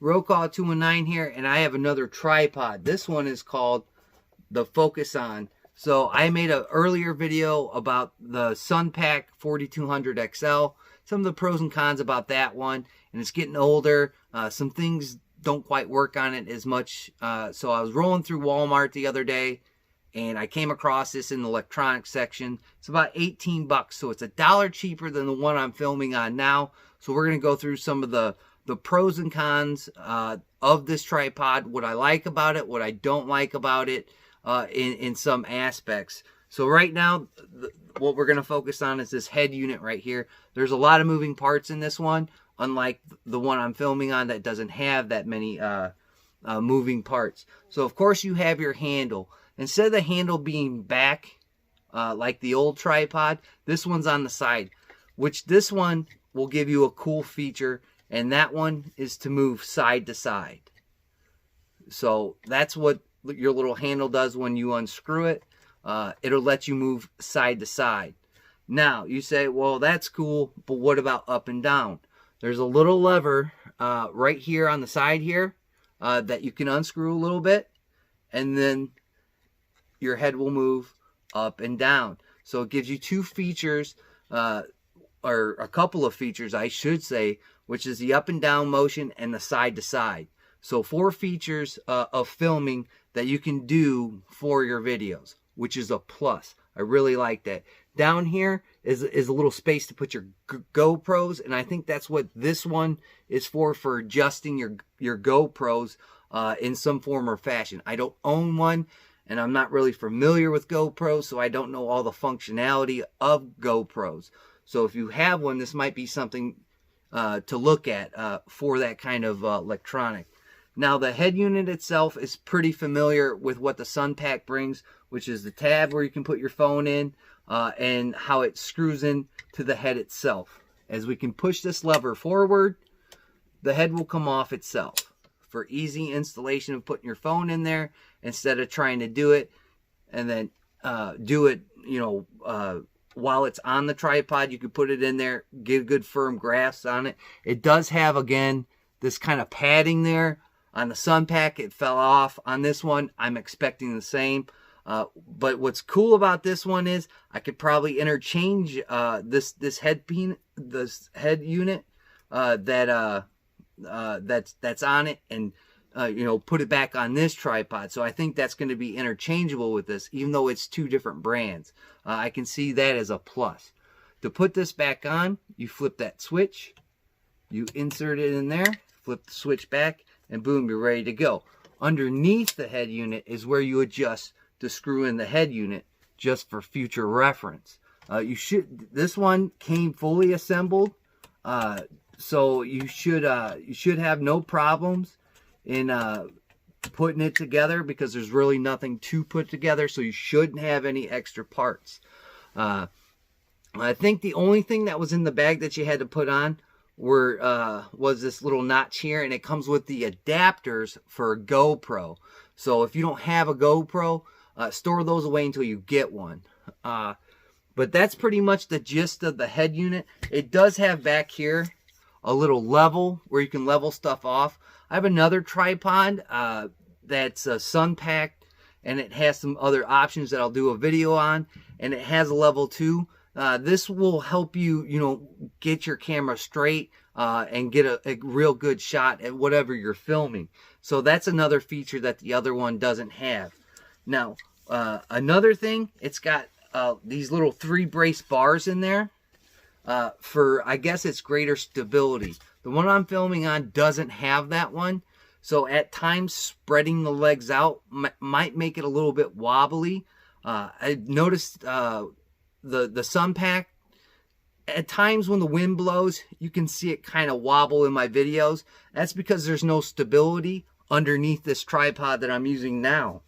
Rokaw 219 here, and I have another tripod. This one is called the Focus On. So I made an earlier video about the Sunpack 4200 XL, some of the pros and cons about that one, and it's getting older. Some things don't quite work on it as much. So I was rolling through Walmart the other day, and I came across this in the electronics section. It's about 18 bucks, so it's $1 cheaper than the one I'm filming on now. So we're going to go through some of the pros and cons of this tripod, what I like about it, what I don't like about it in some aspects. So right now, what we're going to focus on is this head unit right here. There's a lot of moving parts in this one, unlike the one I'm filming on that doesn't have that many moving parts. So of course you have your handle. Instead of the handle being back like the old tripod, this one's on the side, which this one will give you a cool feature, and that one is to move side to side. So that's what your little handle does when you unscrew it. It'll let you move side to side. Now you say, well, that's cool, but what about up and down? There's a little lever right here on the side here that you can unscrew a little bit, and then your head will move up and down. So it gives you two features, or a couple of features, I should say, which is the up and down motion and the side to side. So 4 features of filming that you can do for your videos, which is a plus. I really like that. Down here is a little space to put your GoPros, and I think that's what this one is for adjusting your GoPros in some form or fashion. I don't own one, and I'm not really familiar with GoPros, so I don't know all the functionality of GoPros. So if you have one, this might be something to look at for that kind of electronic. Now the head unit itself is pretty familiar with what the Sunpack brings, which is the tab where you can put your phone in, and how it screws in to the head itself. As we can push this lever forward, the head will come off itself. For easy installation of putting your phone in there, instead of trying to do it and then do it, while it's on the tripod, you can put it in there, get a good firm grasp on it. It does have, again, this kind of padding there. On the Sunpack, it fell off. On this one, I'm expecting the same. But what's cool about this one is I could probably interchange this head unit that's on it, and put it back on this tripod. So I think that's going to be interchangeable with this, even though it's 2 different brands. I can see that as a plus. To put this back on, you flip that switch, you insert it in there, flip the switch back, and boom, you're ready to go. Underneath the head unit is where you adjust to screw in the head unit, just for future reference. This one came fully assembled, so you should have no problems in putting it together, because there's really nothing to put together, so you shouldn't have any extra parts. I think the only thing that was in the bag that you had to put on was this little notch here, and it comes with the adapters for a GoPro. So if you don't have a GoPro, store those away until you get one. But that's pretty much the gist of the head unit. It does have back here a little level where you can level stuff off. I have another tripod that's a Sunpack, and it has some other options that I'll do a video on, and it has a level 2. This will help you, get your camera straight and get a real good shot at whatever you're filming. So that's another feature that the other one doesn't have. Now, another thing, it's got these little 3 brace bars in there for, I guess it's greater stability. The one I'm filming on doesn't have that one. So at times, spreading the legs out might make it a little bit wobbly. I noticed the Sunpack, at times when the wind blows, you can see it kind of wobble in my videos. That's because there's no stability underneath this tripod that I'm using now.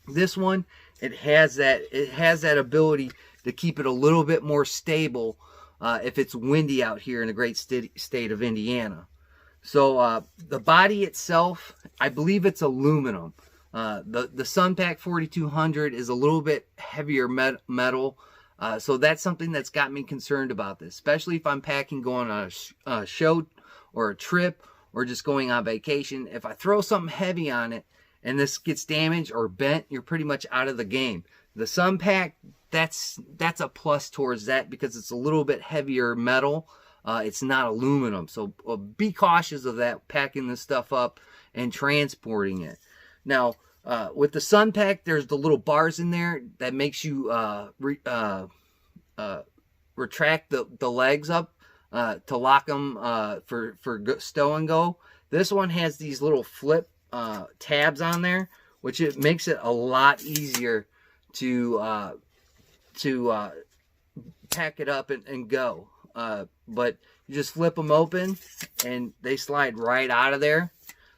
This one, it has that ability to keep it a little bit more stable if it's windy out here in the great state of Indiana. So the body itself, I believe it's aluminum. The Sunpack 4200 is a little bit heavier metal. So that's something that's got me concerned about this, especially if I'm packing going on a show or a trip, or just going on vacation. If I throw something heavy on it and this gets damaged or bent, you're pretty much out of the game. The SunPack, that's a plus towards that because it's a little bit heavier metal. It's not aluminum. So be cautious of that, packing this stuff up and transporting it. Now, with the SunPack, there's the little bars in there that makes you retract the legs up to lock them for stow and go. This one has these little flip tabs on there, which it makes it a lot easier to pack it up and go. But you just flip them open and they slide right out of there.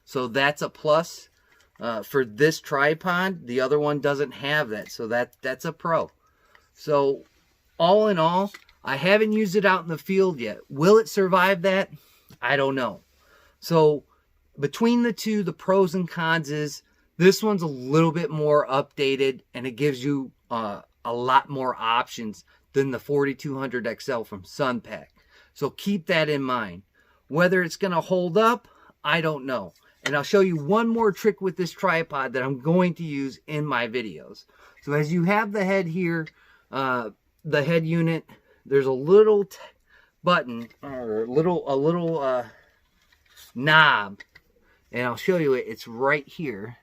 So that's a plus for this tripod. The other one doesn't have that, so that's a pro. So all in all, I haven't used it out in the field yet. Will it survive that? I don't know. So between the two, the pros and cons is this one's a little bit more updated and it gives you a lot more options than the 4200 XL from SunPack. So keep that in mind. Whether it's going to hold up, I don't know. And I'll show you one more trick with this tripod that I'm going to use in my videos. So as you have the head here, the head unit, there's a little button or a little knob, and I'll show you it. It's right here.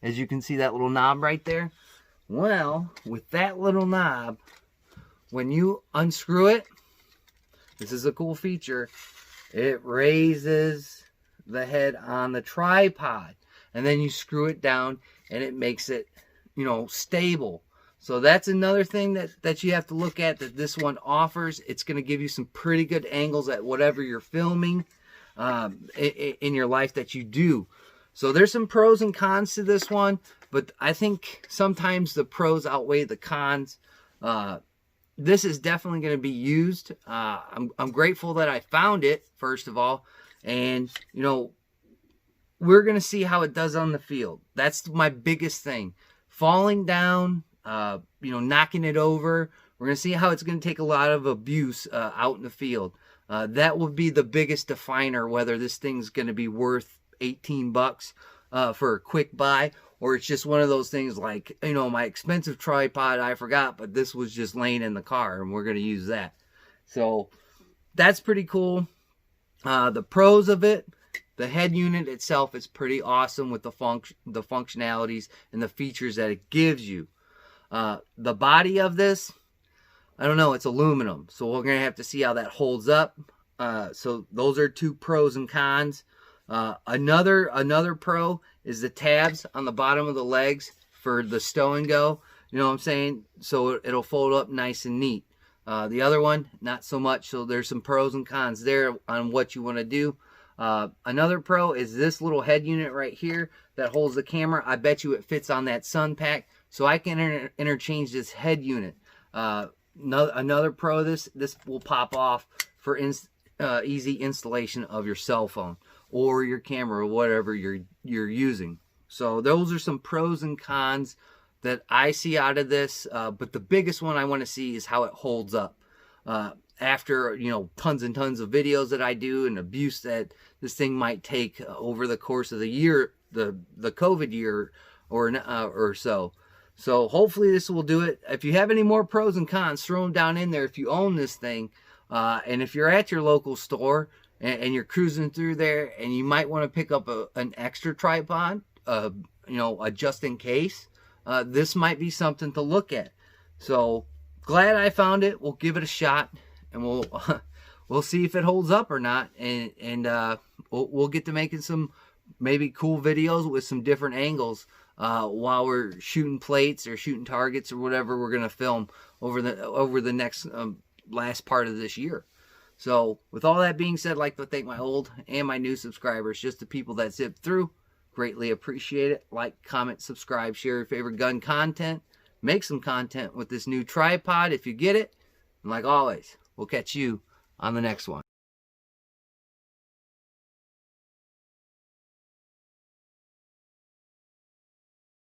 As you can see that little knob right there. Well, with that little knob, when you unscrew it, this is a cool feature. It raises the head on the tripod, and then you screw it down and it makes it, you know, stable. So that's another thing that you have to look at that this one offers. It's going to give you some pretty good angles at whatever you're filming in your life that you do. So there's some pros and cons to this one, but I think sometimes the pros outweigh the cons. This is definitely going to be used. I'm grateful that I found it, first of all. And, you know, we're going to see how it does on the field. That's my biggest thing. Falling down, you know, knocking it over. We're going to see how it's going to take a lot of abuse out in the field. That will be the biggest definer, whether this thing's going to be worth 18 bucks for a quick buy, or it's just one of those things like, you know, my expensive tripod, I forgot, but this was just laying in the car and we're going to use that. So that's pretty cool. The pros of it, the head unit itself is pretty awesome with the functionalities and the features that it gives you. The body of this, I don't know, it's aluminum, so we're going to have to see how that holds up. So those are two pros and cons. Another pro is the tabs on the bottom of the legs for the stow and go. You know what I'm saying? So it'll fold up nice and neat. The other one, not so much. So there's some pros and cons there on what you want to do. Another pro is this little head unit right here that holds the camera. I bet you it fits on that SunPack, so I can interchange this head unit. Another pro, this will pop off for easy installation of your cell phone or your camera or whatever you're using. So those are some pros and cons that I see out of this, but the biggest one I want to see is how it holds up. After, you know, tons and tons of videos that I do and abuse that this thing might take over the course of the year, the COVID year or so. So hopefully this will do it. If you have any more pros and cons, throw them down in there if you own this thing. And if you're at your local store and you're cruising through there and you might want to pick up an extra tripod, you know, just in case, this might be something to look at. So glad I found it. We'll give it a shot and we'll see if it holds up or not. And we'll get to making some maybe cool videos with some different angles while we're shooting plates or shooting targets or whatever we're going to film over the next last part of this year. So with all that being said, I'd like to thank my old and my new subscribers, just the people that zip through. Greatly appreciate it. Like, comment, subscribe, share your favorite gun content. Make some content with this new tripod if you get it. And like always, we'll catch you on the next one.